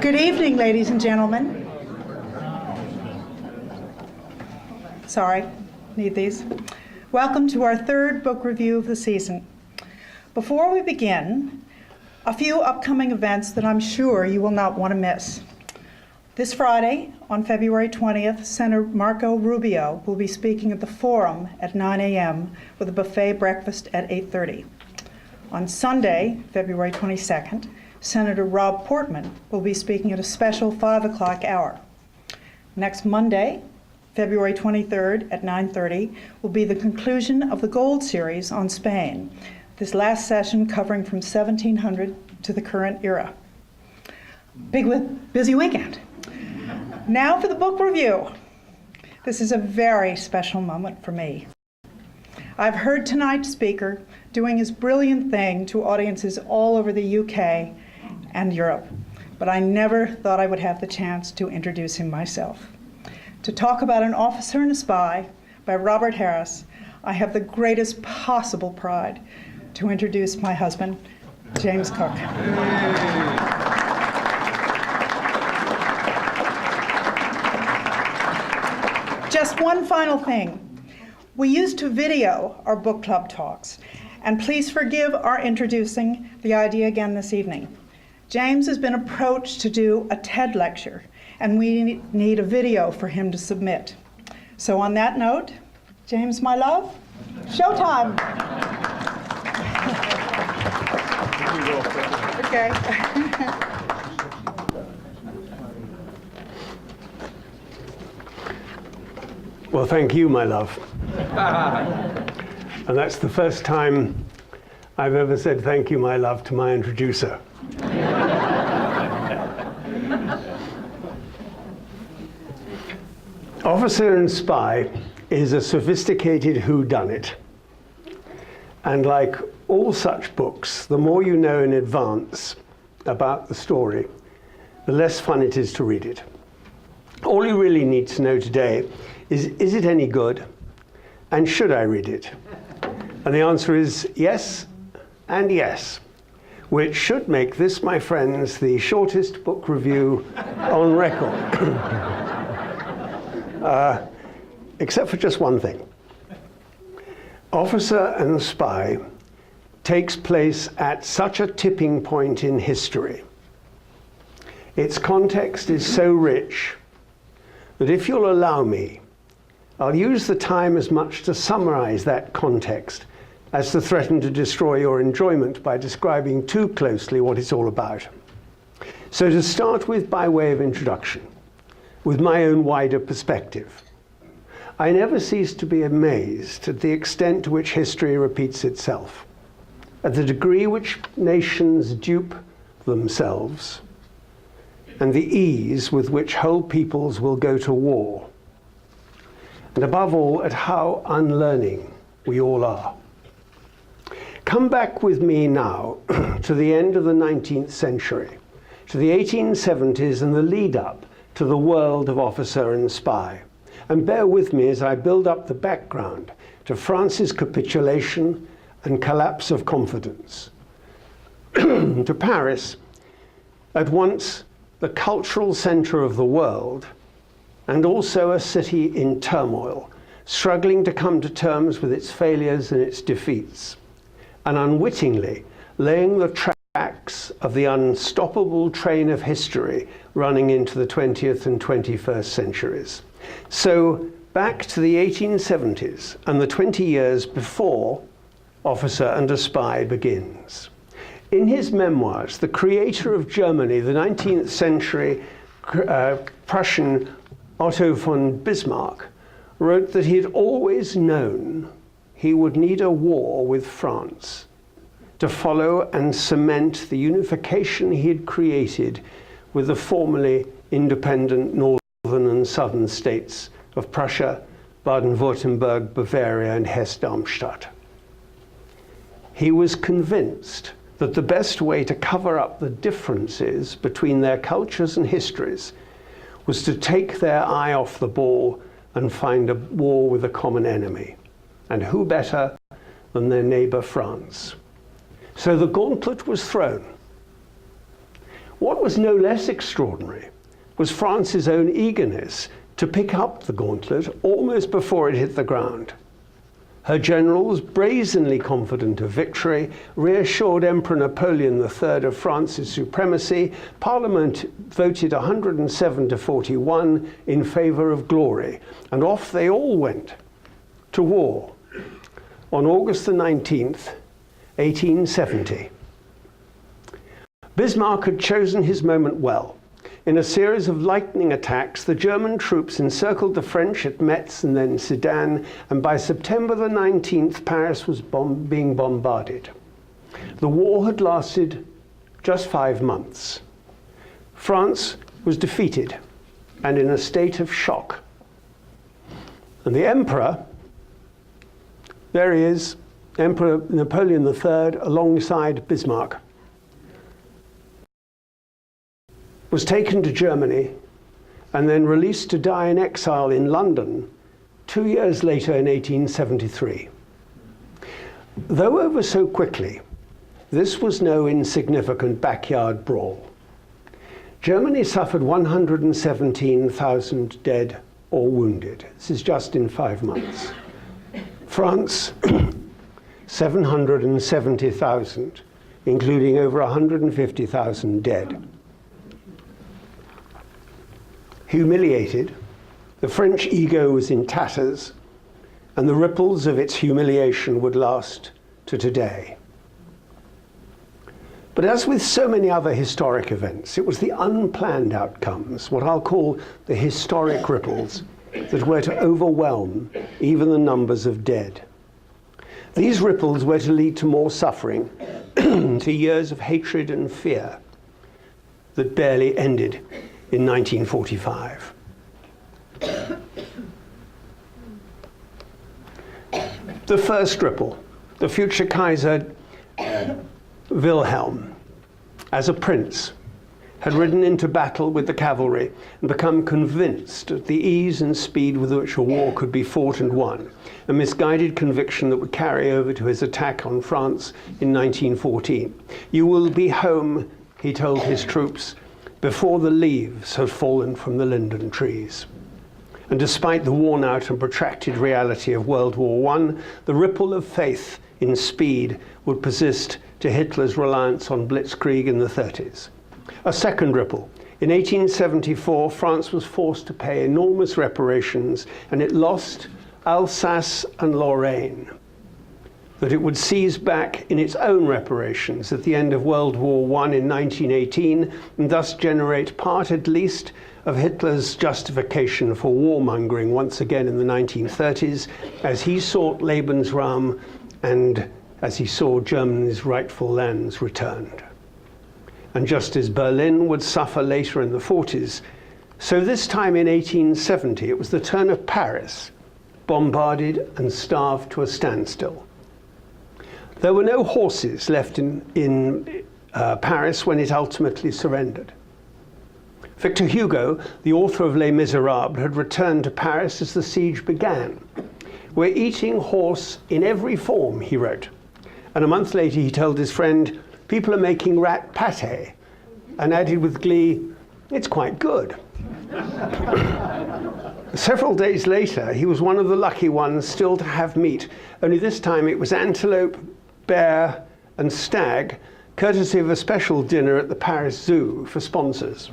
Good evening, ladies and gentlemen. Sorry, need these. Welcome to our third book review of the season. Before we begin, a few upcoming events that I'm sure you will not want to miss. This Friday, on February 20th, Senator Marco Rubio will be speaking at the Forum at 9 a.m. with a buffet breakfast at 8:30. On Sunday, February 22nd, Senator Rob Portman will be speaking at a special 5 o'clock hour. Next Monday, February 23rd at 9:30, will be the conclusion of the Gold Series on Spain, this last session covering from 1700 to the current era. Busy weekend. Now for the book review. This is a very special moment for me. I've heard tonight's speaker doing his brilliant thing to audiences all over the UK and Europe, but I never thought I would have the chance to introduce him myself. To talk about An Officer and a Spy by Robert Harris, I have the greatest possible pride to introduce my husband, James Cooke. Just one final thing. We used to video our book club talks, and please forgive our introducing the idea again this evening. James has been approached to do a TED lecture, and we need a video for him to submit. So on that note, James, my love, showtime. Okay. Well, thank you, my love. And that's the first time I've ever said thank you, my love, to my introducer. Officer and Spy is a sophisticated whodunit. And like all such books, the more you know in advance about the story, the less fun it is to read it. All you really need to know today is it any good? And should I read it? And the answer is yes and yes, which should make this, my friends, the shortest book review on record. Except for just one thing. Officer and Spy takes place at such a tipping point in history. Its context is so rich that if you'll allow me, I'll use the time as much to summarize that context as to threaten to destroy your enjoyment by describing too closely what it's all about. So to start with, by way of introduction, with my own wider perspective, I never cease to be amazed at the extent to which history repeats itself, at the degree which nations dupe themselves, and the ease with which whole peoples will go to war, and above all, at how unlearning we all are. Come back with me now to the end of the 19th century, to the 1870s and the lead up to the world of Officer and Spy. And bear with me as I build up the background to France's capitulation and collapse of confidence. To Paris, at once the cultural center of the world, and also a city in turmoil, struggling to come to terms with its failures and its defeats, and unwittingly laying the tracks of the unstoppable train of history running into the 20th and 21st centuries. So back to the 1870s and the 20 years before Officer and a Spy begins. In his memoirs, the creator of Germany, the 19th century Prussian Otto von Bismarck, wrote that he had always known he would need a war with France to follow and cement the unification he had created with the formerly independent northern and southern states of Prussia, Baden-Württemberg, Bavaria, and Hesse-Darmstadt. He was convinced that the best way to cover up the differences between their cultures and histories was to take their eye off the ball and find a war with a common enemy. And who better than their neighbor France? So the gauntlet was thrown. What was no less extraordinary was France's own eagerness to pick up the gauntlet almost before it hit the ground. Her generals, brazenly confident of victory, reassured Emperor Napoleon III of France's supremacy. Parliament voted 107 to 41 in favor of glory, and off they all went to war on August the 19th, 1870. Bismarck had chosen his moment well. In a series of lightning attacks, the German troops encircled the French at Metz and then Sedan, and by September the 19th, Paris was being bombarded. The war had lasted just 5 months. France was defeated and in a state of shock. And the Emperor, there he is, Emperor Napoleon III, alongside Bismarck, was taken to Germany and then released to die in exile in London 2 years later in 1873. Though over so quickly, this was no insignificant backyard brawl. Germany suffered 117,000 dead or wounded. This is just in 5 months. France, 770,000, including over 150,000 dead. Humiliated, the French ego was in tatters, and the ripples of its humiliation would last to today. But as with so many other historic events, it was the unplanned outcomes, what I'll call the historic ripples, that were to overwhelm even the numbers of dead. These ripples were to lead to more suffering, to years of hatred and fear that barely ended in 1945. The first ripple, the future Kaiser Wilhelm, as a prince, had ridden into battle with the cavalry and become convinced of the ease and speed with which a war could be fought and won, a misguided conviction that would carry over to his attack on France in 1914. "You will be home," he told his troops, "before the leaves have fallen from the linden trees." And despite the worn-out and protracted reality of World War I, the ripple of faith in speed would persist to Hitler's reliance on blitzkrieg in the 30s. A second ripple. In 1874, France was forced to pay enormous reparations, and it lost Alsace and Lorraine, that it would seize back in its own reparations at the end of World War I in 1918, and thus generate part at least of Hitler's justification for warmongering once again in the 1930s, as he sought Lebensraum and as he saw Germany's rightful lands returned. And just as Berlin would suffer later in the 40s, so this time in 1870, it was the turn of Paris, bombarded and starved to a standstill. There were no horses left in Paris when it ultimately surrendered. Victor Hugo, the author of Les Miserables, had returned to Paris as the siege began. "We're eating horse in every form," he wrote. And a month later he told his friend, "People are making rat pâté," and added with glee, "It's quite good." Several days later, he was one of the lucky ones still to have meat, only this time it was antelope, bear, and stag, courtesy of a special dinner at the Paris Zoo for sponsors.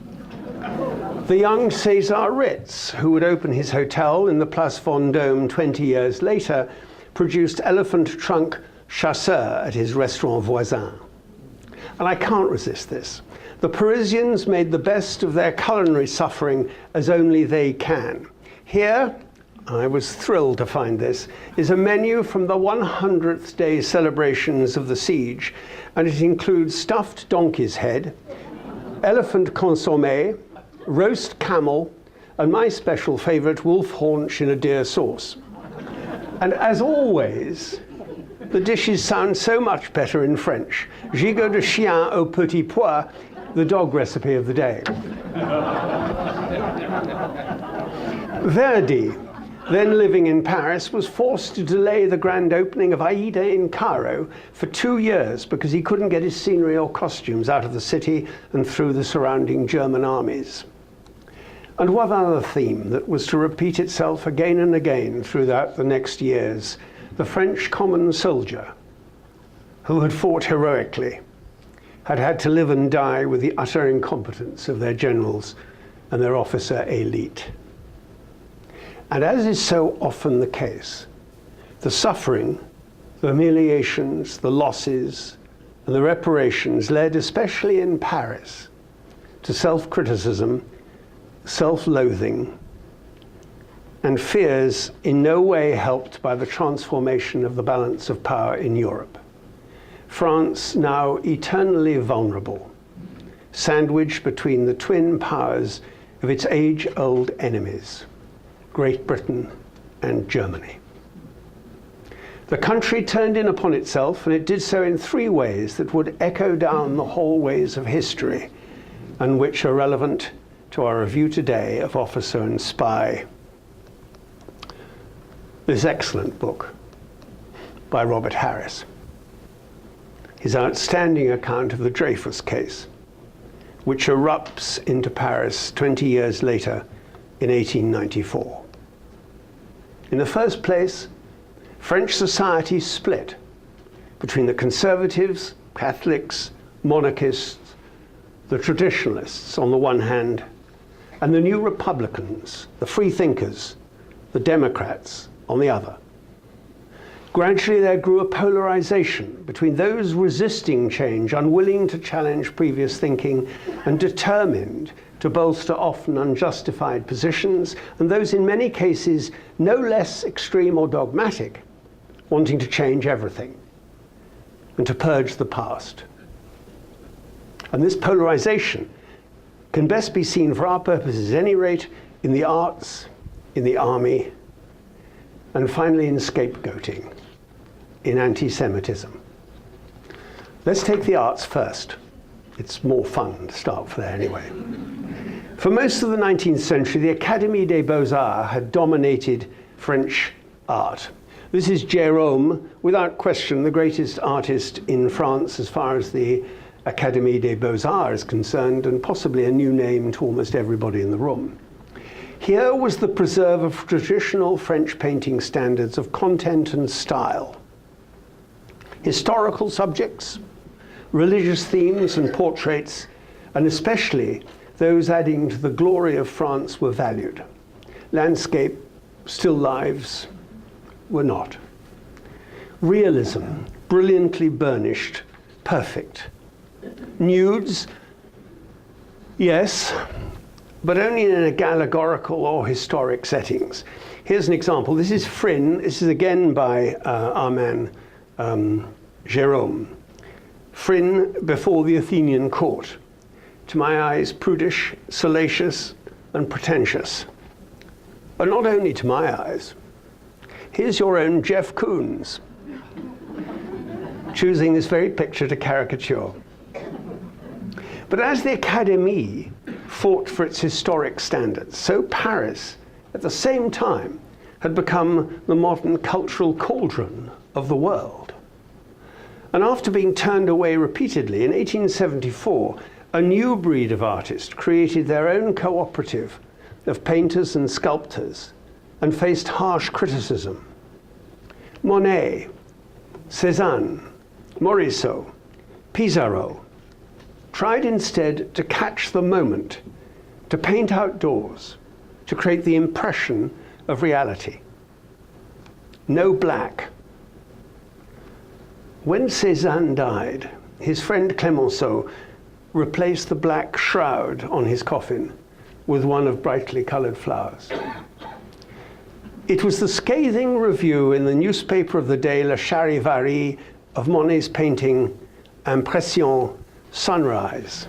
The young César Ritz, who would open his hotel in the Place Vendôme 20 years later, produced elephant trunk chasseur at his restaurant voisin. And I can't resist this. The Parisians made the best of their culinary suffering as only they can. Here, I was thrilled to find this, is a menu from the 100th day celebrations of the siege, and it includes stuffed donkey's head, elephant consommé, roast camel, and my special favorite, wolf haunch in a deer sauce. And as always, the dishes sound so much better in French. Gigot de chien au petit pois, the dog recipe of the day. Verdi, then living in Paris, was forced to delay the grand opening of Aida in Cairo for 2 years because he couldn't get his scenery or costumes out of the city and through the surrounding German armies. And one other theme that was to repeat itself again and again throughout the next years: the French common soldier, who had fought heroically, had had to live and die with the utter incompetence of their generals and their officer elite. And as is so often the case, the suffering, the humiliations, the losses, and the reparations led, especially in Paris, to self-criticism, self-loathing, and fears in no way helped by the transformation of the balance of power in Europe. France, now eternally vulnerable, sandwiched between the twin powers of its age-old enemies, Great Britain and Germany. The country turned in upon itself, and it did so in 3 ways that would echo down the hallways of history and which are relevant to our review today of Officer and Spy. This excellent book by Robert Harris, his outstanding account of the Dreyfus case, which erupts into Paris 20 years later in 1894. In the first place, French society split between the conservatives, Catholics, monarchists, the traditionalists on the one hand, and the new Republicans, the free thinkers, the Democrats on the other. Gradually there grew a polarization between those resisting change, unwilling to challenge previous thinking, and determined to bolster often unjustified positions, and those in many cases no less extreme or dogmatic, wanting to change everything and to purge the past. And this polarization can best be seen, for our purposes at any rate, in the arts, in the army, and finally in scapegoating, in anti-Semitism. Let's take the arts first. It's more fun to start there anyway. For most of the 19th century, the Académie des Beaux-Arts had dominated French art. This is Jérôme, without question, the greatest artist in France as far as the Académie des Beaux-Arts is concerned, and possibly a new name to almost everybody in the room. Here was the preserve of traditional French painting standards of content and style. Historical subjects, religious themes and portraits, and especially those adding to the glory of France, were valued. Landscape, still lives, were not. Realism, brilliantly burnished, perfect. Nudes, yes, but only in allegorical or historic settings. Here's an example. This is Phryne. This is again by our man Jérôme. Phryne before the Athenian court. To my eyes, prudish, salacious, and pretentious. But not only to my eyes. Here's your own Jeff Koons, choosing this very picture to caricature. But as the Académie fought for its historic standards, so Paris, at the same time, had become the modern cultural cauldron of the world. And after being turned away repeatedly, in 1874, a new breed of artists created their own cooperative of painters and sculptors and faced harsh criticism. Monet, Cézanne, Morisot, Pissarro tried instead to catch the moment, to paint outdoors, to create the impression of reality. No black. When Cézanne died, his friend Clemenceau replaced the black shroud on his coffin with one of brightly colored flowers. It was the scathing review in the newspaper of the day, Le Charivari, of Monet's painting Impression Sunrise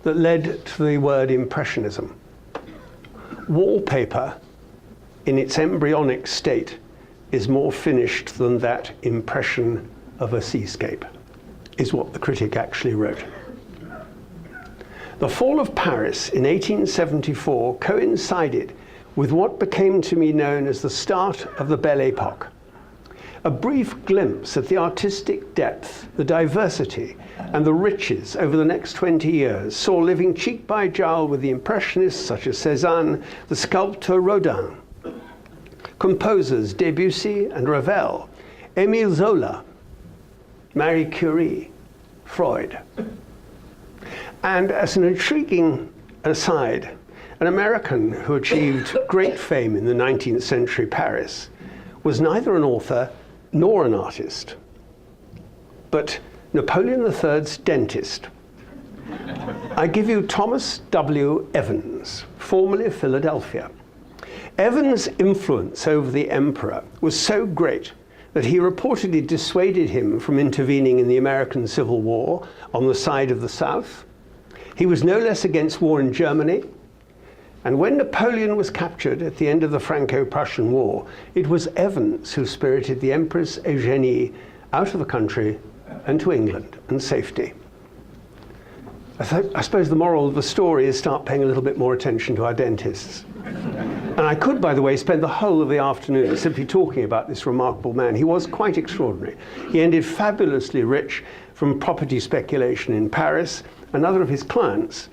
that led to the word Impressionism. Wallpaper, in its embryonic state, is more finished than that impression of a seascape, is what the critic actually wrote. The fall of Paris in 1874 coincided with what became to me known as the start of the Belle Époque. A brief glimpse at the artistic depth, the diversity, and the riches over the next 20 years saw living cheek by jowl with the Impressionists such as Cézanne, the sculptor Rodin, composers Debussy and Ravel, Émile Zola, Marie Curie, Freud. And as an intriguing aside, an American who achieved great fame in the 19th century Paris was neither an author nor an artist, but Napoleon III's dentist. I give you Thomas W. Evans, formerly of Philadelphia. Evans' influence over the emperor was so great that he reportedly dissuaded him from intervening in the American Civil War on the side of the South. He was no less against war in Germany. And when Napoleon was captured at the end of the Franco-Prussian War, it was Evans who spirited the Empress Eugénie out of the country and to England and safety. I suppose the moral of the story is start paying a little bit more attention to our dentists. And I could, by the way, spend the whole of the afternoon simply talking about this remarkable man. He was quite extraordinary. He ended fabulously rich from property speculation in Paris. Another of his clients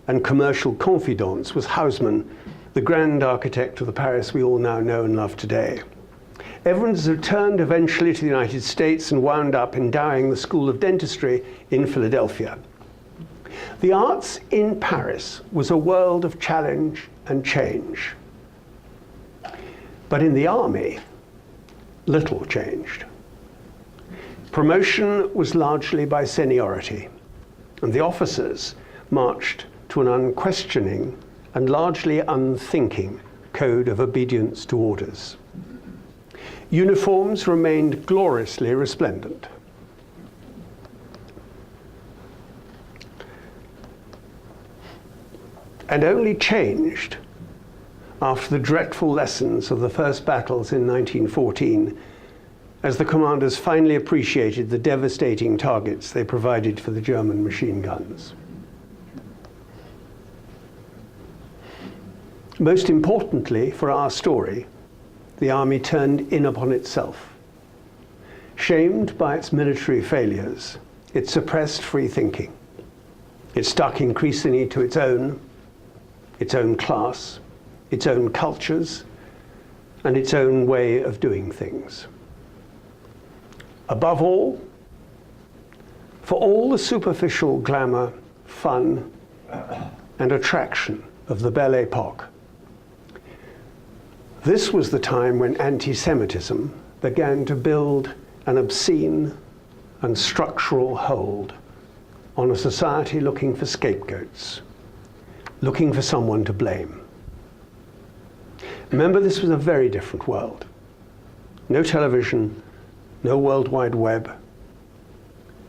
and commercial confidants was Haussmann, the grand architect of the Paris we all now know and love today. Evans returned eventually to the United States and wound up endowing the School of Dentistry in Philadelphia. The arts in Paris was a world of challenge and change. But in the army, little changed. Promotion was largely by seniority, and the officers marched to an unquestioning and largely unthinking code of obedience to orders. Uniforms remained gloriously resplendent. And only changed after the dreadful lessons of the first battles in 1914, as the commanders finally appreciated the devastating targets they provided for the German machine guns. Most importantly for our story, the army turned in upon itself. Shamed by its military failures, it suppressed free thinking. It stuck increasingly to its own class, its own cultures, and its own way of doing things. Above all, for all the superficial glamour, fun, and attraction of the Belle Époque, this was the time when anti-Semitism began to build an obscene and structural hold on a society looking for scapegoats, looking for someone to blame. Remember, this was a very different world. No television, no World Wide Web,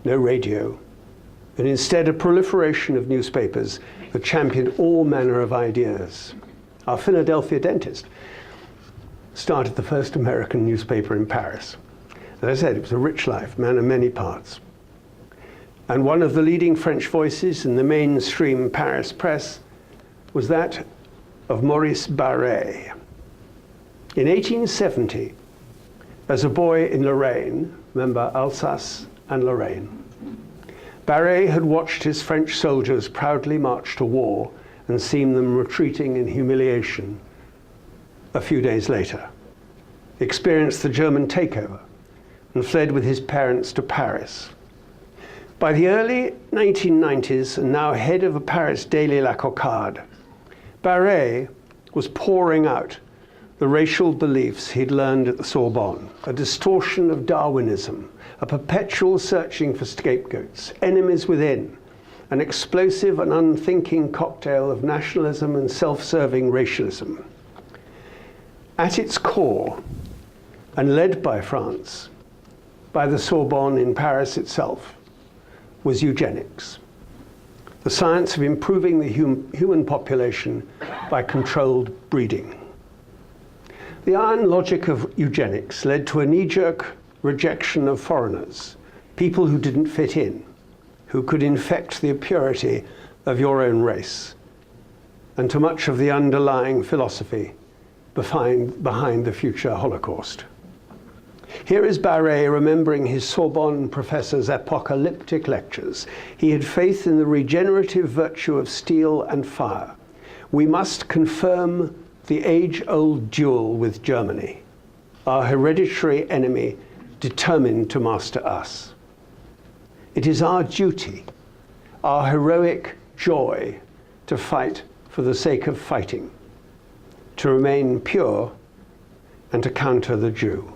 no radio, and instead a proliferation of newspapers that championed all manner of ideas. Our Philadelphia dentist started the first American newspaper in Paris. As I said, it was a rich life, man of many parts. And one of the leading French voices in the mainstream Paris press was that of Maurice Barré. In 1870, as a boy in Lorraine, remember Alsace and Lorraine, Barré had watched his French soldiers proudly march to war and seen them retreating in humiliation a few days later, experienced the German takeover, and fled with his parents to Paris. By the early 1990s, and now head of a Paris daily La Cocarde, Barré was pouring out the racial beliefs he'd learned at the Sorbonne, a distortion of Darwinism, a perpetual searching for scapegoats, enemies within, an explosive and unthinking cocktail of nationalism and self-serving racialism. At its core, and led by France, by the Sorbonne in Paris itself, was eugenics, the science of improving the human population by controlled breeding. The iron logic of eugenics led to a knee-jerk rejection of foreigners, people who didn't fit in, who could infect the purity of your own race, and to much of the underlying philosophy behind the future Holocaust. Here is Barré remembering his Sorbonne professor's apocalyptic lectures. He had faith in the regenerative virtue of steel and fire. We must confirm the age-old duel with Germany, our hereditary enemy determined to master us. It is our duty, our heroic joy, to fight for the sake of fighting, to remain pure and to counter the Jew.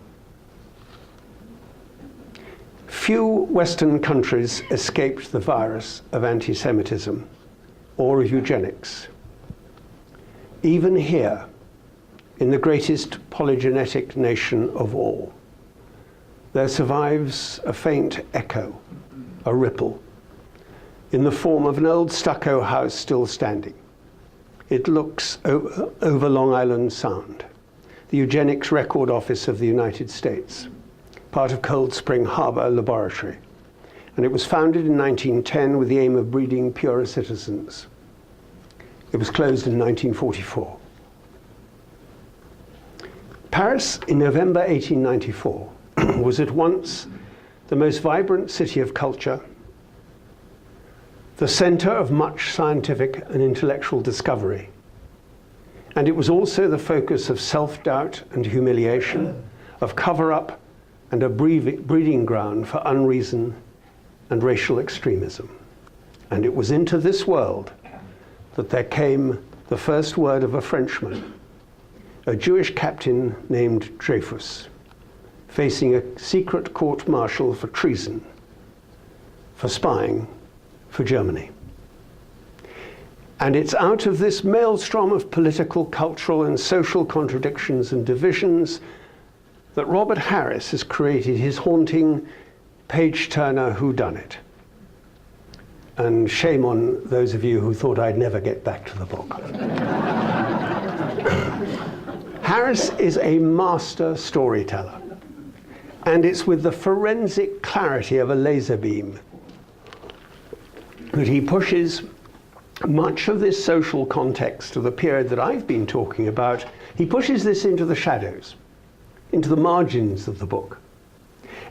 Few Western countries escaped the virus of anti-Semitism or of eugenics. Even here, in the greatest polygenetic nation of all, there survives a faint echo, a ripple, in the form of an old stucco house still standing. It looks over Long Island Sound, the eugenics record office of the United States, part of Cold Spring Harbor Laboratory. And it was founded in 1910 with the aim of breeding purer citizens. It was closed in 1944. Paris in November 1894 was at once the most vibrant city of culture, the center of much scientific and intellectual discovery, and it was also the focus of self-doubt and humiliation, of cover-up and a breeding ground for unreason and racial extremism. And it was into this world that there came the first word of a Frenchman, a Jewish captain named Dreyfus, facing a secret court-martial for treason, for spying for Germany. And it's out of this maelstrom of political, cultural, and social contradictions and divisions that Robert Harris has created his haunting page-turner whodunit. And shame on those of you who thought I'd never get back to the book. Harris is a master storyteller, and it's with the forensic clarity of a laser beam that he pushes much of this social context of the period that I've been talking about. He pushes this into the shadows, into the margins of the book.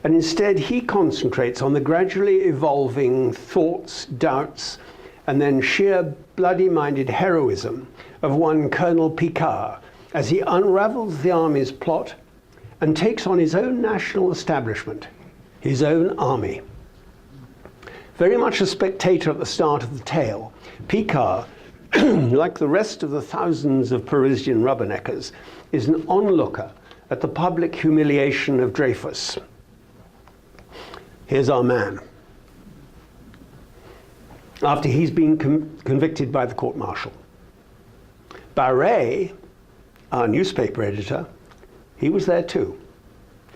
And instead, he concentrates on the gradually evolving thoughts, doubts, and then sheer bloody-minded heroism of one Colonel Picquart as he unravels the army's plot and takes on his own national establishment, his own army. Very much a spectator at the start of the tale, Picquart, like the rest of the thousands of Parisian rubberneckers, is an onlooker at the public humiliation of Dreyfus. Here's our man. After he's been convicted by the court-martial. Barré, our newspaper editor, he was there too.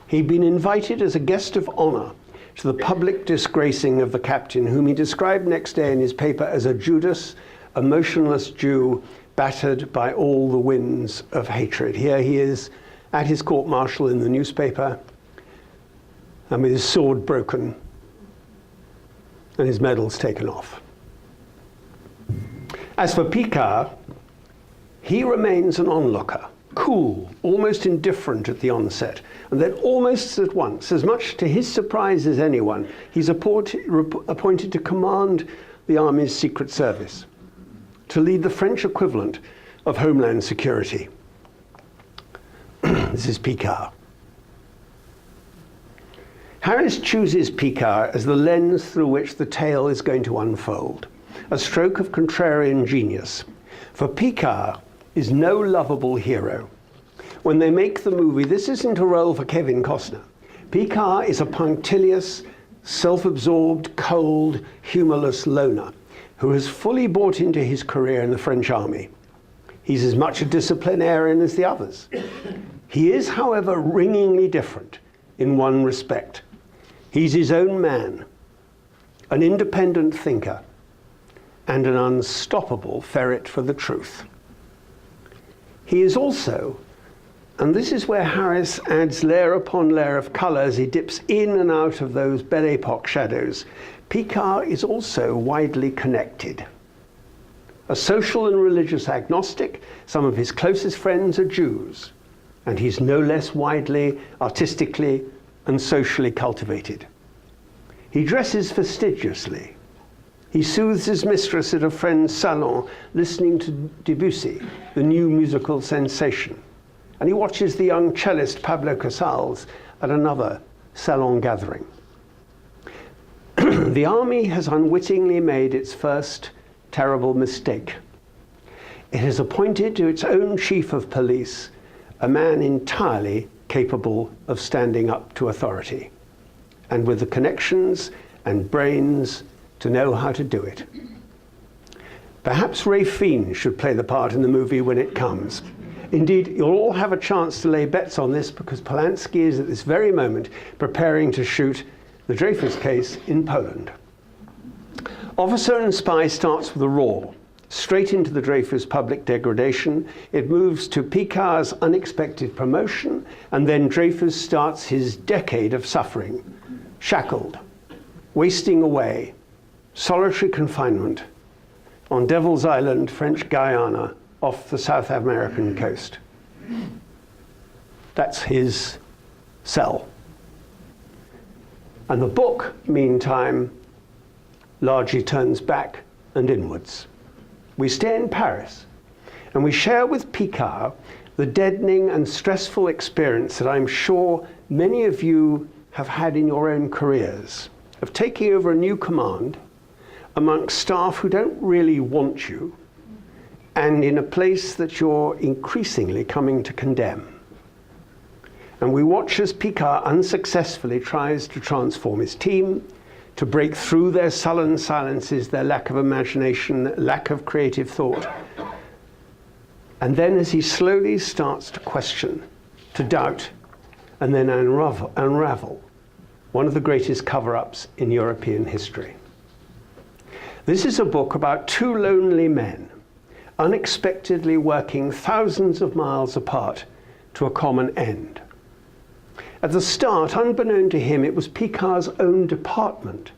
He'd been invited as a guest of honor to the public disgracing of the captain, whom he described next day in his paper as a Judas, a motionless Jew, battered by all the winds of hatred. Here he is at his court-martial in the newspaper, and with his sword broken and his medals taken off. As for Picquart, he remains an onlooker, cool, almost indifferent at the onset, and then almost at once, as much to his surprise as anyone, he's appointed to command the army's secret service, to lead the French equivalent of Homeland Security. This is Picquart. Harris chooses Picquart as the lens through which the tale is going to unfold, a stroke of contrarian genius. For Picquart is no lovable hero. When they make the movie, this isn't a role for Kevin Costner. Picquart is a punctilious, self-absorbed, cold, humorless loner who has fully bought into his career in the French army. He's as much a disciplinarian as the others. He is, however, ringingly different in one respect. He's his own man, an independent thinker, and an unstoppable ferret for the truth. He is also, and this is where Harris adds layer upon layer of color as he dips in and out of those Belle Epoque shadows, Picquart is also widely connected. A social and religious agnostic, some of his closest friends are Jews, and he's no less widely, artistically, and socially cultivated. He dresses fastidiously. He soothes his mistress at a friend's salon, listening to Debussy, the new musical sensation. And he watches the young cellist Pablo Casals at another salon gathering. The army has unwittingly made its first terrible mistake. It has appointed to its own chief of police a man entirely capable of standing up to authority, and with the connections and brains to know how to do it. Perhaps Ray Fiennes should play the part in the movie when it comes. Indeed, you'll all have a chance to lay bets on this because Polanski is at this very moment preparing to shoot the Dreyfus case in Poland. Officer and Spy starts with a roar, straight into the Dreyfus public degradation. It moves to Picard's unexpected promotion, and then Dreyfus starts his decade of suffering, shackled, wasting away, solitary confinement on Devil's Island, French Guiana, off the South American coast. That's his cell. And the book, meantime, largely turns back and inwards. We stay in Paris, and we share with Picard the deadening and stressful experience that I'm sure many of you have had in your own careers, of taking over a new command amongst staff who don't really want you, and in a place that you're increasingly coming to condemn. And we watch as Picard unsuccessfully tries to transform his team, to break through their sullen silences, their lack of imagination, lack of creative thought. And then as he slowly starts to question, to doubt, and then unravel one of the greatest cover-ups in European history. This is a book about two lonely men, unexpectedly working thousands of miles apart to a common end. At the start, unbeknown to him, it was Picard's own department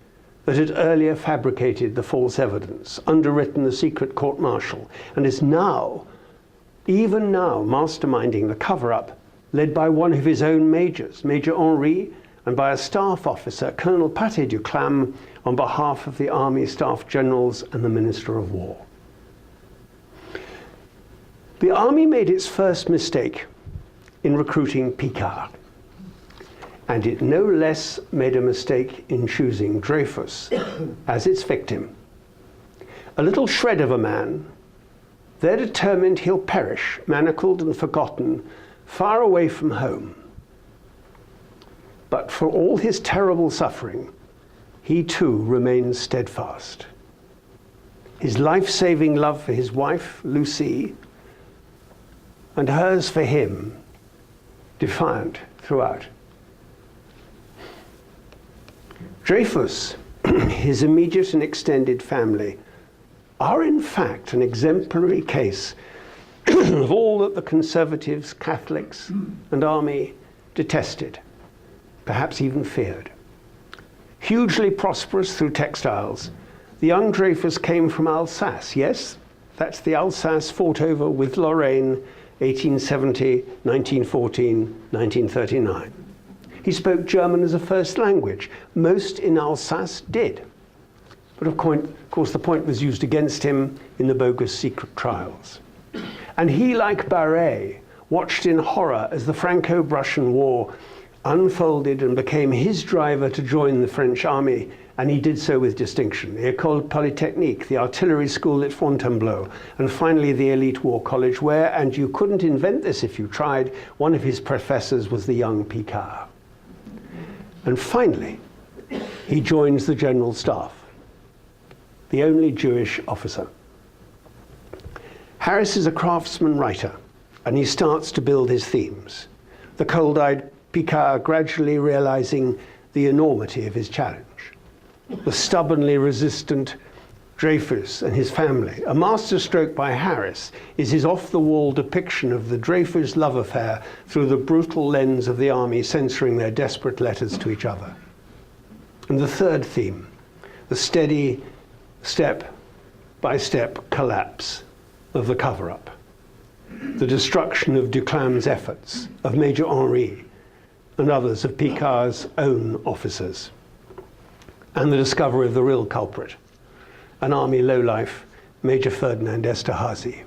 that had earlier fabricated the false evidence, underwritten the secret court-martial, and is now, even now, masterminding the cover-up led by one of his own majors, Major Henri, and by a staff officer, Colonel Paté Duclam, on behalf of the Army Staff Generals and the Minister of War. The Army made its first mistake in recruiting Picard, and it no less made a mistake in choosing Dreyfus as its victim. A little shred of a man, they're determined he'll perish, manacled and forgotten, far away from home. But for all his terrible suffering, he too remains steadfast. His life-saving love for his wife, Lucy, and hers for him, defiant throughout. Dreyfus, his immediate and extended family, are in fact an exemplary case of all that the Conservatives, Catholics, and Army detested, perhaps even feared. Hugely prosperous through textiles, the young Dreyfus came from Alsace. Yes, that's the Alsace fought over with Lorraine, 1870, 1914, 1939. He spoke German as a first language. Most in Alsace did. But of course, the point was used against him in the bogus secret trials. And he, like Barré, watched in horror as the Franco-Prussian War unfolded and became his driver to join the French army, and he did so with distinction. The École Polytechnique, the artillery school at Fontainebleau, and finally the elite war college where, and you couldn't invent this if you tried, one of his professors was the young Picard. And finally, he joins the general staff, the only Jewish officer. Harris is a craftsman writer, and he starts to build his themes. The cold-eyed Picard gradually realizing the enormity of his challenge. The stubbornly resistant Dreyfus and his family. A masterstroke by Harris is his off-the-wall depiction of the Dreyfus love affair through the brutal lens of the army censoring their desperate letters to each other. And the third theme, the steady step step-by-step collapse of the cover-up, the destruction of Duclam's efforts, of Major Henri and others of Picard's own officers, and the discovery of the real culprit, an army lowlife, Major Ferdinand Esterhazy.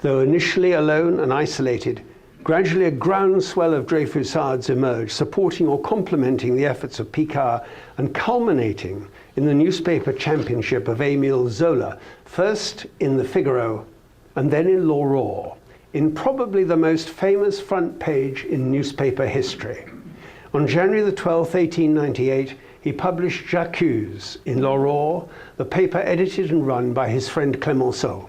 Though initially alone and isolated, gradually a groundswell of Dreyfusards emerged, supporting or complementing the efforts of Picard and culminating in the newspaper championship of Émile Zola, first in the Figaro and then in L'Aurore, in probably the most famous front page in newspaper history. On January the 12th, 1898, he published J'accuse in L'Aurore, the paper edited and run by his friend Clemenceau.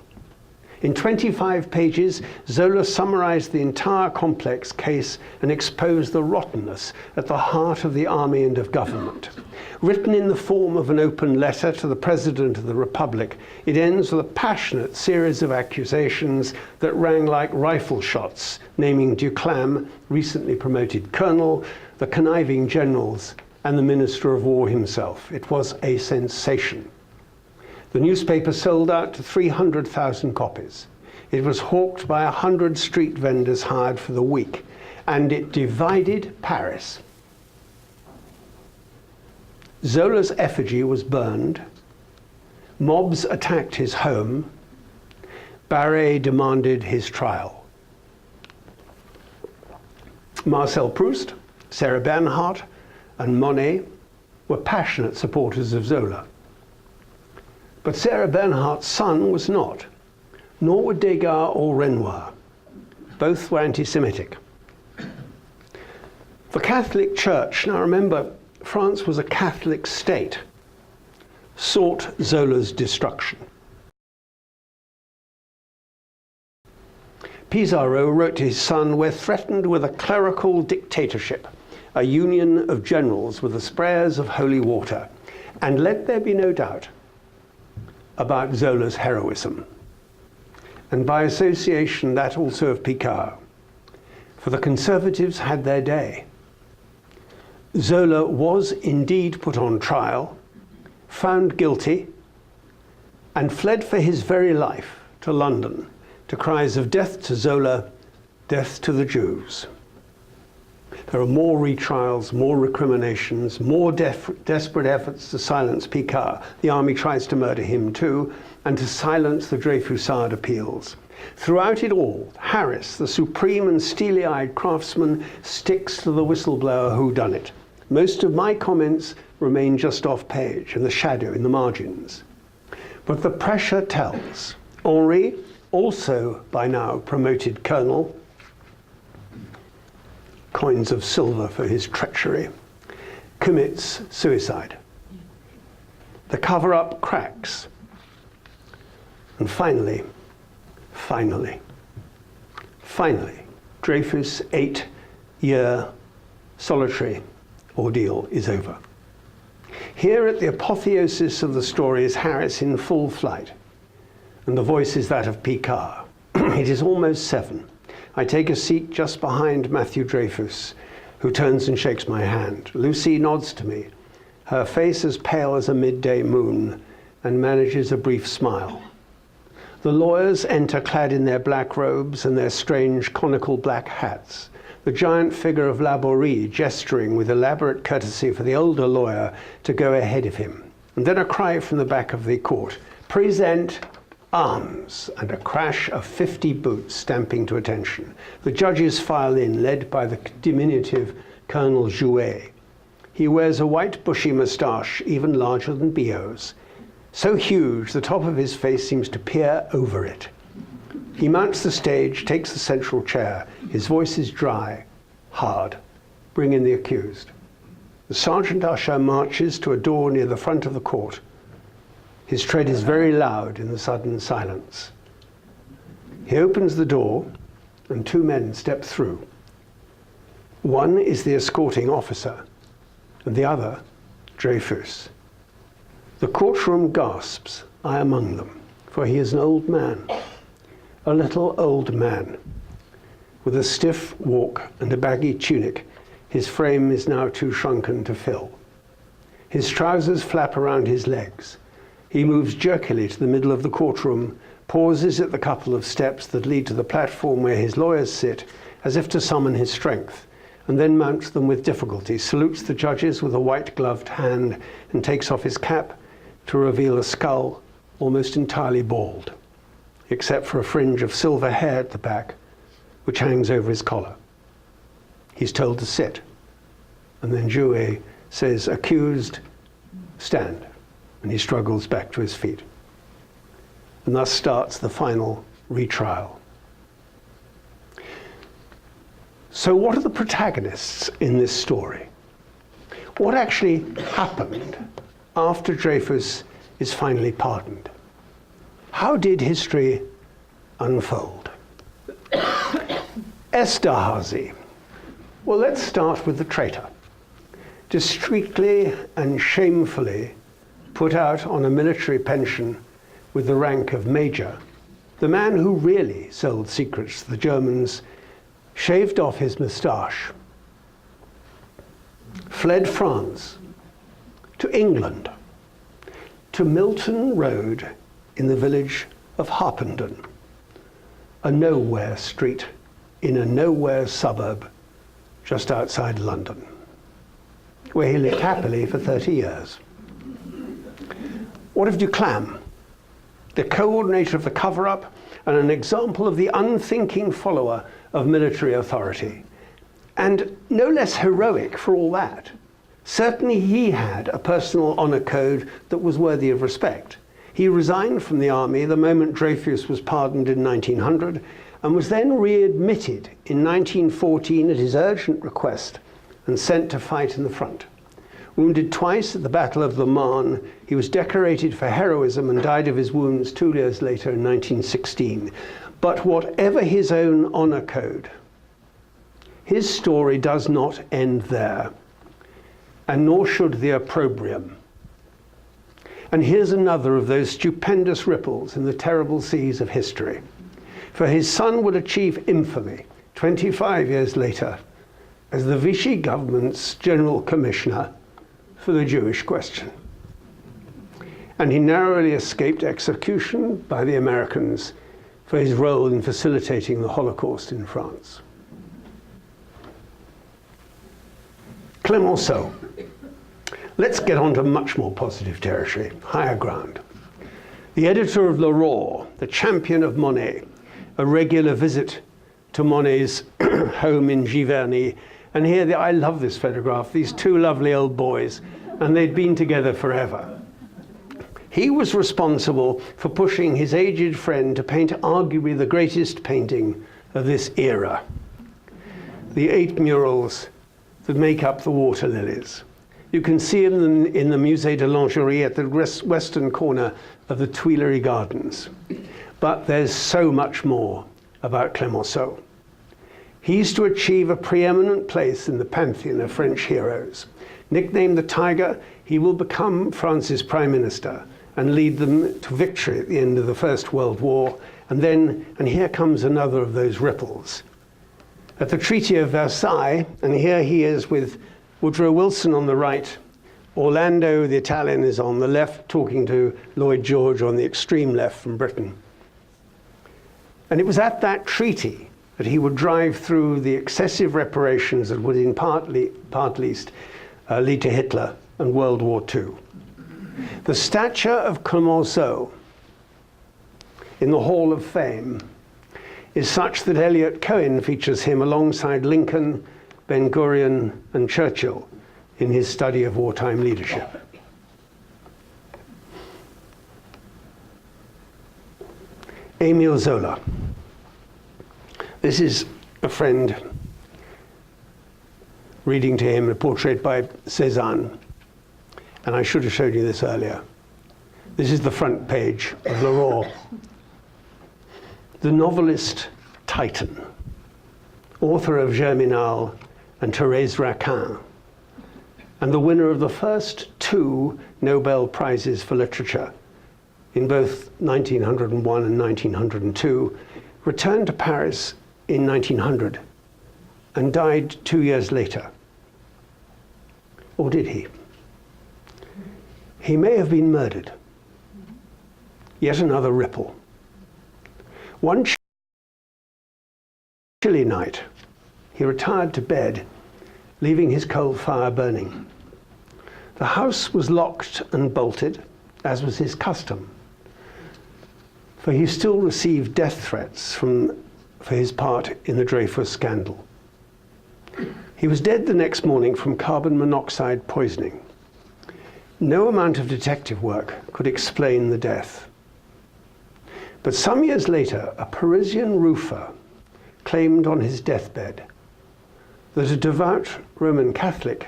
In 25 pages, Zola summarized the entire complex case and exposed the rottenness at the heart of the army and of government. Written in the form of an open letter to the President of the Republic, it ends with a passionate series of accusations that rang like rifle shots, naming Duclam, recently promoted colonel, the conniving generals, and the Minister of War himself. It was a sensation. The newspaper sold out to 300,000 copies. It was hawked by 100 street vendors hired for the week, and it divided Paris. Zola's effigy was burned. Mobs attacked his home. Barré demanded his trial. Marcel Proust, Sarah Bernhardt, and Monet were passionate supporters of Zola. But Sarah Bernhardt's son was not, nor were Degas or Renoir. Both were anti-Semitic. The Catholic Church, now remember, France was a Catholic state, sought Zola's destruction. Pissarro wrote to his son, "We're threatened with a clerical dictatorship, a union of generals with the sprayers of holy water, and let there be no doubt about Zola's heroism." And by association, that also of Picard. For the Conservatives had their day. Zola was indeed put on trial, found guilty, and fled for his very life to London, to cries of "Death to Zola, death to the Jews." There are more retrials, more recriminations, more desperate efforts to silence Picard. The army tries to murder him too, and to silence the Dreyfusard appeals. Throughout it all, Harris, the supreme and steely-eyed craftsman, sticks to the whistleblower whodunit. Most of my comments remain just off-page, in the shadow, in the margins. But the pressure tells. Henri, also by now promoted colonel, coins of silver for his treachery, commits suicide. The cover-up cracks. And finally, Dreyfus' 8-year solitary ordeal is over. Here at the apotheosis of the story is Harris in full flight, and the voice is that of Picard. It is almost 7. I take a seat just behind Matthew Dreyfus, who turns and shakes my hand. Lucy nods to me, her face as pale as a midday moon, and manages a brief smile. The lawyers enter clad in their black robes and their strange conical black hats, the giant figure of Laborie gesturing with elaborate courtesy for the older lawyer to go ahead of him. And then a cry from the back of the court, "Present arms," and a crash of 50 boots stamping to attention. The judges file in, led by the diminutive Colonel Jouet. He wears a white bushy moustache, even larger than Biot's. So huge, the top of his face seems to peer over it. He mounts the stage, takes the central chair. His voice is dry, hard. Bring in the accused. The sergeant usher marches to a door near the front of the court. His tread is very loud in the sudden silence. He opens the door, and 2 men step through. One is the escorting officer, and the other, Dreyfus. The courtroom gasps, I among them, for he is an old man, a little old man. With a stiff walk and a baggy tunic, his frame is now too shrunken to fill. His trousers flap around his legs. He moves jerkily to the middle of the courtroom, pauses at the couple of steps that lead to the platform where his lawyers sit, as if to summon his strength, and then mounts them with difficulty, salutes the judges with a white-gloved hand, and takes off his cap to reveal a skull almost entirely bald, except for a fringe of silver hair at the back, which hangs over his collar. He's told to sit, and then Jouet says, "Accused, stand," and he struggles back to his feet. And thus starts the final retrial. So what are the protagonists in this story? What actually happened after Dreyfus is finally pardoned? How did history unfold? Esterhazy. Well, let's start with the traitor. Discreetly and shamefully put out on a military pension with the rank of major, the man who really sold secrets to the Germans shaved off his moustache, fled France, to England, to Milton Road in the village of Harpenden, a nowhere street in a nowhere suburb just outside London, where he lived happily for 30 years. What of Duclam, the coordinator of the cover-up and an example of the unthinking follower of military authority? And no less heroic for all that. Certainly he had a personal honor code that was worthy of respect. He resigned from the army the moment Dreyfus was pardoned in 1900 and was then readmitted in 1914 at his urgent request and sent to fight in the front. Wounded twice at the Battle of the Marne, he was decorated for heroism and died of his wounds 2 years later in 1916. But whatever his own honor code, his story does not end there, and nor should the opprobrium. And here's another of those stupendous ripples in the terrible seas of history. For his son would achieve infamy 25 years later as the Vichy government's general commissioner for the Jewish question. And he narrowly escaped execution by the Americans for his role in facilitating the Holocaust in France. Clemenceau. Let's get on to much more positive territory, higher ground. The editor of Le Roi, the champion of Monet, a regular visit to Monet's home in Giverny. And here, I love this photograph, these two lovely old boys, and they'd been together forever. He was responsible for pushing his aged friend to paint arguably the greatest painting of this era, the 8 murals that make up the water lilies. You can see them in the Musée de Lingerie at the western corner of the Tuileries Gardens. But there's so much more about Clemenceau. He's to achieve a preeminent place in the pantheon of French heroes. Nicknamed the Tiger, he will become France's prime minister and lead them to victory at the end of the First World War. And here comes another of those ripples. At the Treaty of Versailles, and here he is with Woodrow Wilson on the right, Orlando, the Italian, is on the left, talking to Lloyd George on the extreme left from Britain. And it was at that treaty that he would drive through the excessive reparations that would in part least lead to Hitler and World War II. The stature of Clemenceau in the Hall of Fame is such that Eliot Cohen features him alongside Lincoln, Ben-Gurion, and Churchill in his study of wartime leadership. Émile Zola. This is a friend reading to him a portrait by Cézanne. And I should have showed you this earlier. This is the front page of Le Roi. The novelist Titan, author of Germinal and Thérèse Raquin, and the winner of the first 2 Nobel Prizes for Literature in both 1901 and 1902, returned to Paris in 1900 and died 2 years later. Or did he? He may have been murdered. yet another ripple. One chilly night, he retired to bed, leaving his coal fire burning. The house was locked and bolted, as was his custom, for he still received death threats for his part in the Dreyfus scandal. He was dead the next morning from carbon monoxide poisoning. No amount of detective work could explain the death. But some years later, a Parisian roofer claimed on his deathbed that a devout Roman Catholic,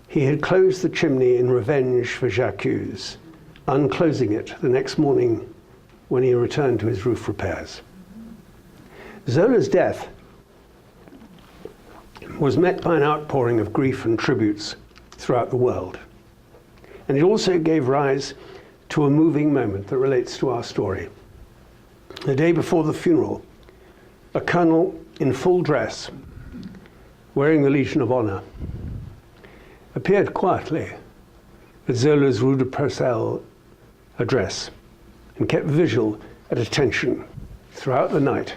he had closed the chimney in revenge for J'accuse, unclosing it the next morning when he returned to his roof repairs. Zola's death was met by an outpouring of grief and tributes throughout the world. And it also gave rise to a moving moment that relates to our story. The day before the funeral, a colonel in full dress, wearing the Legion of Honor, appeared quietly at Zola's Rue de Percel address and kept vigil at attention throughout the night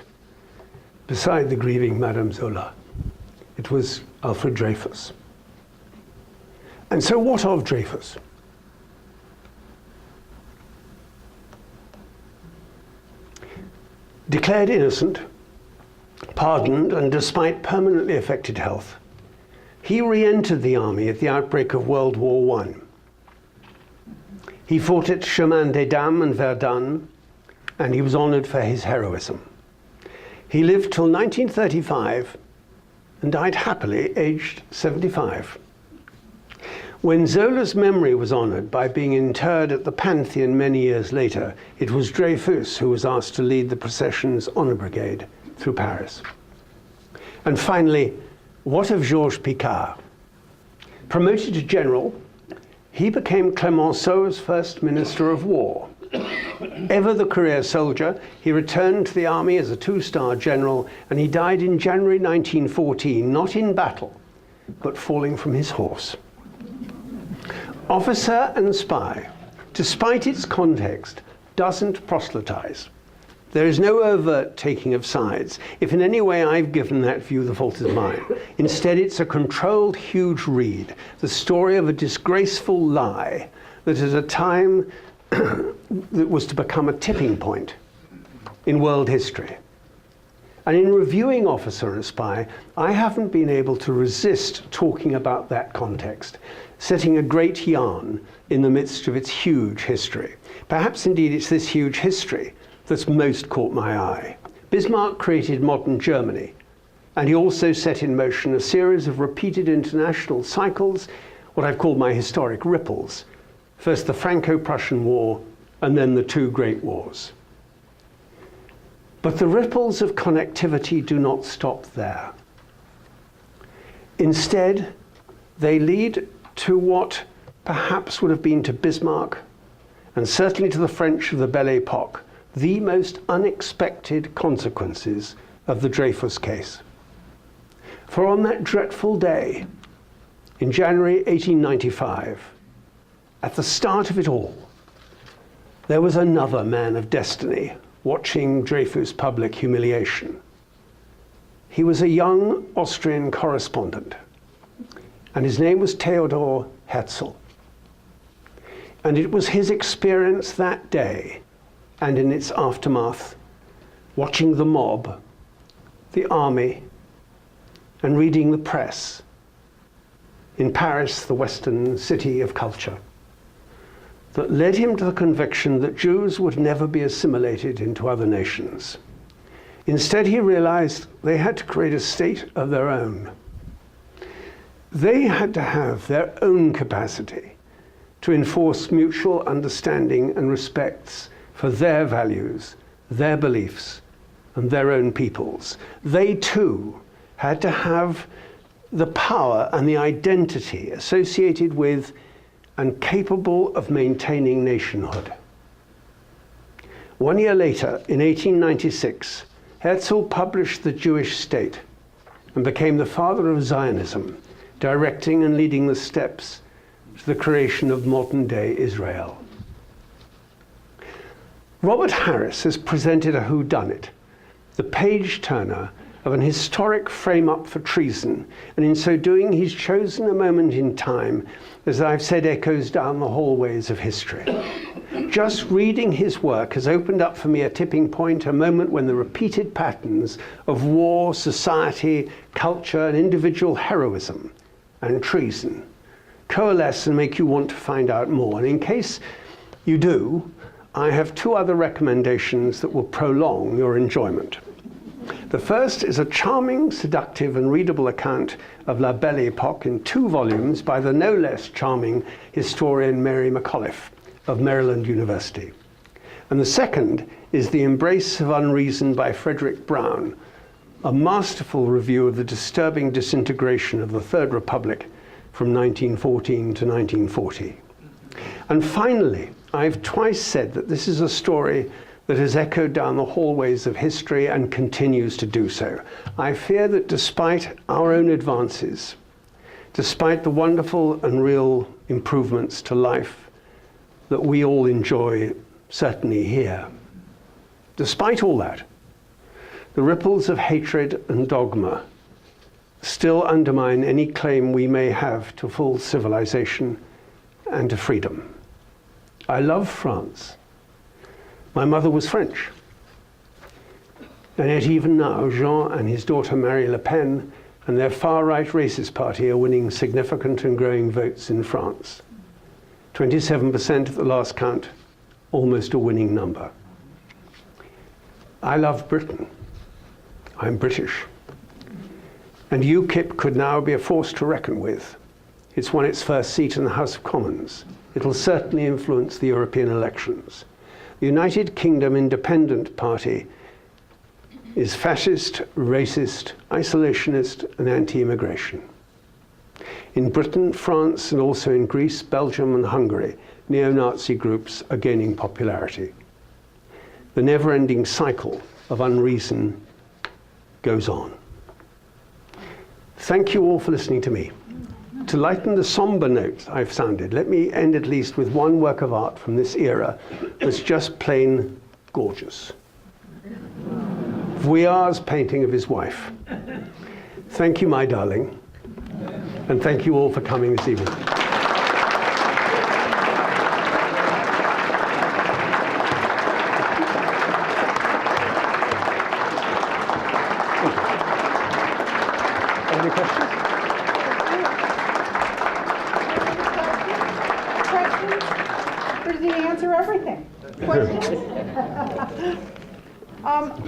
beside the grieving Madame Zola. It was Alfred Dreyfus. And so what of Dreyfus? Declared innocent, pardoned, and despite permanently affected health, he re-entered the army at the outbreak of World War I. He fought at Chemin des Dames and Verdun, and he was honored for his heroism. He lived till 1935 and died happily, aged 75. When Zola's memory was honored by being interred at the Pantheon many years later, it was Dreyfus who was asked to lead the procession's honor brigade through Paris. And finally, what of Georges Picquart? Promoted to general, he became Clemenceau's first Minister of War. Ever the career soldier, he returned to the army as a two-star general, and he died in January 1914, not in battle, but falling from his horse. Officer and spy, despite its context, doesn't proselytize. There is no overt taking of sides. If in any way I've given that view, the fault is mine. Instead, it's a controlled, huge read, the story of a disgraceful lie that at a time that was to become a tipping point in world history. And in reviewing Officer and Spy, I haven't been able to resist talking about that context, setting a great yarn in the midst of its huge history. Perhaps indeed it's this huge history that's most caught my eye. Bismarck created modern Germany, and he also set in motion a series of repeated international cycles, what I've called my historic ripples. First the Franco-Prussian War, and then the two Great Wars. But the ripples of connectivity do not stop there. Instead, they lead to what perhaps would have been to Bismarck, and certainly to the French of the Belle Epoque, the most unexpected consequences of the Dreyfus case. For on that dreadful day, in January 1895, at the start of it all, there was another man of destiny watching Dreyfus' public humiliation. He was a young Austrian correspondent, and his name was Theodor Herzl. And it was his experience that day, and in its aftermath, watching the mob, the army, and reading the press in Paris, the Western city of culture, that led him to the conviction that Jews would never be assimilated into other nations. Instead, he realized they had to create a state of their own. They had to have their own capacity to enforce mutual understanding and respects for their values, their beliefs, and their own peoples. They too had to have the power and the identity associated with and capable of maintaining nationhood. 1 year later, in 1896, Herzl published The Jewish State and became the father of Zionism, directing and leading the steps to the creation of modern-day Israel. Robert Harris has presented a whodunit, the page-turner of an historic frame-up for treason, and in so doing he's chosen a moment in time, as I've said, echoes down the hallways of history. Just reading his work has opened up for me a tipping point, a moment when the repeated patterns of war, society, culture, and individual heroism and treason coalesce and make you want to find out more. And in case you do, I have two other recommendations that will prolong your enjoyment. The first is a charming, seductive, and readable account of La Belle Époque in 2 volumes by the no less charming historian Mary McAuliffe of Maryland University. And the second is The Embrace of Unreason by Frederick Brown, a masterful review of the disturbing disintegration of the Third Republic from 1914 to 1940. And finally, I've twice said that this is a story that has echoed down the hallways of history and continues to do so. I fear that despite our own advances, despite the wonderful and real improvements to life that we all enjoy, certainly here, despite all that, the ripples of hatred and dogma still undermine any claim we may have to full civilization and to freedom. I love France. My mother was French. And yet even now, Jean and his daughter Marie Le Pen and their far-right racist party are winning significant and growing votes in France. 27% at the last count, almost a winning number. I love Britain. I'm British. And UKIP could now be a force to reckon with. It's won its first seat in the House of Commons. It'll certainly influence the European elections. The United Kingdom Independent Party is fascist, racist, isolationist, and anti-immigration. In Britain, France, and also in Greece, Belgium, and Hungary, neo-Nazi groups are gaining popularity. The never-ending cycle of unreason goes on. Thank you all for listening to me. To lighten the somber note I've sounded, let me end at least with one work of art from this era that's just plain gorgeous. Vuillard's painting of his wife. Thank you, my darling, and thank you all for coming this evening. Any questions? Or did he answer everything? Questions?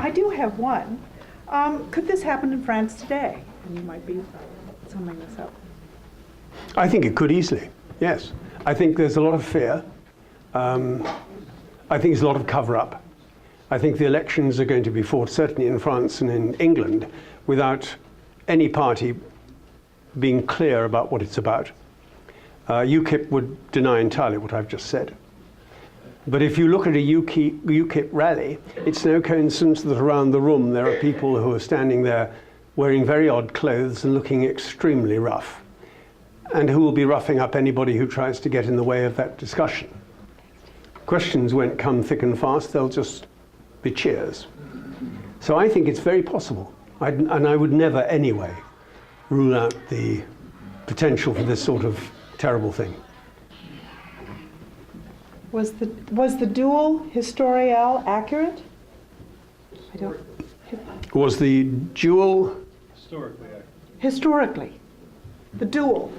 I do have one. Could this happen in France today? And you might be summing this up. I think it could easily, yes. I think there's a lot of fear. I think there's a lot of cover-up. I think the elections are going to be fought, certainly in France and in England, without any party being clear about what it's about. UKIP would deny entirely what I've just said. But if you look at a UKIP rally, it's no coincidence that around the room there are people who are standing there wearing very odd clothes and looking extremely rough, and who will be roughing up anybody who tries to get in the way of that discussion. Questions won't come thick and fast, they'll just be cheers. So I think it's very possible, and I would never anyway rule out the potential for this sort of terrible thing. Was the duel historiale accurate? I don't. Was the duel Historically, the duel.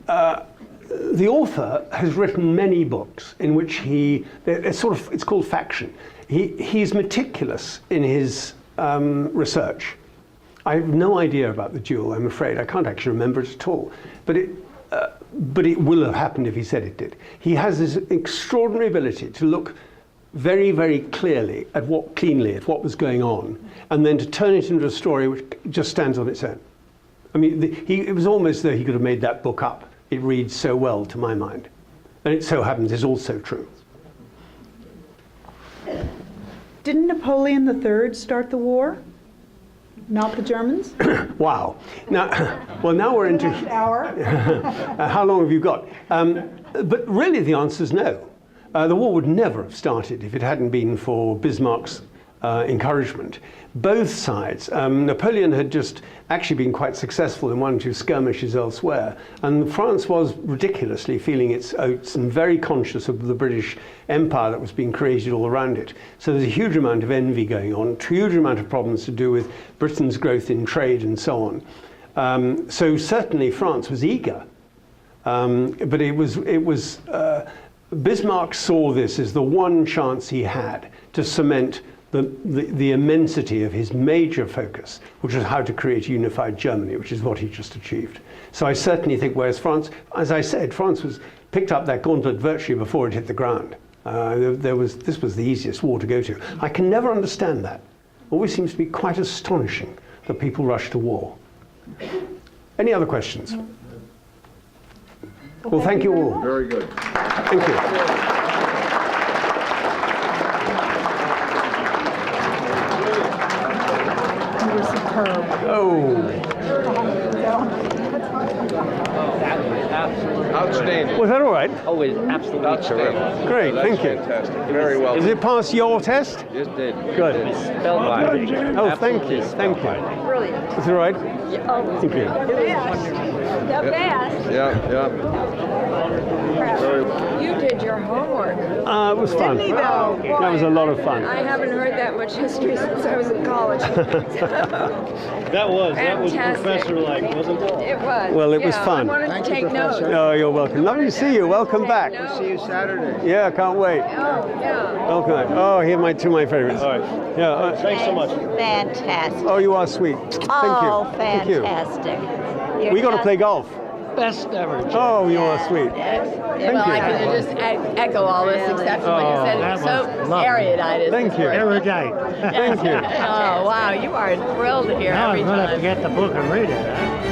The author has written many books in which it's called faction. He's meticulous in his research. I have no idea about the duel, I'm afraid. I can't actually remember it at all. But it will have happened if he said it did. He has this extraordinary ability to look very, very clearly at what was going on, and then to turn it into a story which just stands on its own. I mean, it was almost as though he could have made that book up. It reads so well, to my mind. And it so happens is also true. Didn't Napoleon III start the war? Not the Germans? Wow. Now we're into... Hour. How long have you got? But really the answer is no. The war would never have started if it hadn't been for Bismarck's encouragement. Both sides. Napoleon had just actually been quite successful in one or two skirmishes elsewhere, and France was ridiculously feeling its oats and very conscious of the British Empire that was being created all around it. So there's a huge amount of envy going on, a huge amount of problems to do with Britain's growth in trade and so on. So certainly France was eager, but Bismarck saw this as the one chance he had to cement the immensity of his major focus, which was how to create a unified Germany, which is what he just achieved. So I certainly think, whereas France, as I said, France picked up that gauntlet virtually before it hit the ground. This was the easiest war to go to. I can never understand that. Always seems to be quite astonishing that people rush to war. Any other questions? Well, thank you all. Very good. Thank you. You were superb. Oh, Outstanding. was that all right? Oh, it's absolutely terrific. Great, That's thank you. fantastic. Very well. Did it pass your test? It did. Good. Spelled right. Oh, thank you, thank you. Brilliant. Is it all right? Oh, Thank you. the best. Yeah. You did your homework. It was fun. Didn't he, though? That was a lot of fun. I haven't heard that much history since I was in college. That was Fantastic. professor-like, wasn't it? It was. Well, it was yeah, fun. I wanted to take notes. Oh, you're welcome. Lovely to see you. Welcome back. See you Saturday. Yeah, can't wait. Oh, yeah. Welcome. Oh, here are two of my favorites. All right. Yeah. Thanks so much. Fantastic. Oh, you are sweet. Thank you. Oh, Thank you. fantastic. We got to play golf. Best ever. Oh, you are sweet. Well, I could just echo all this except for what you said. that So was lovely. erudite. Thank you. Erudite. Thank you. Oh, wow. You are thrilled to hear Now every I'm going to time. get the book and read it, huh?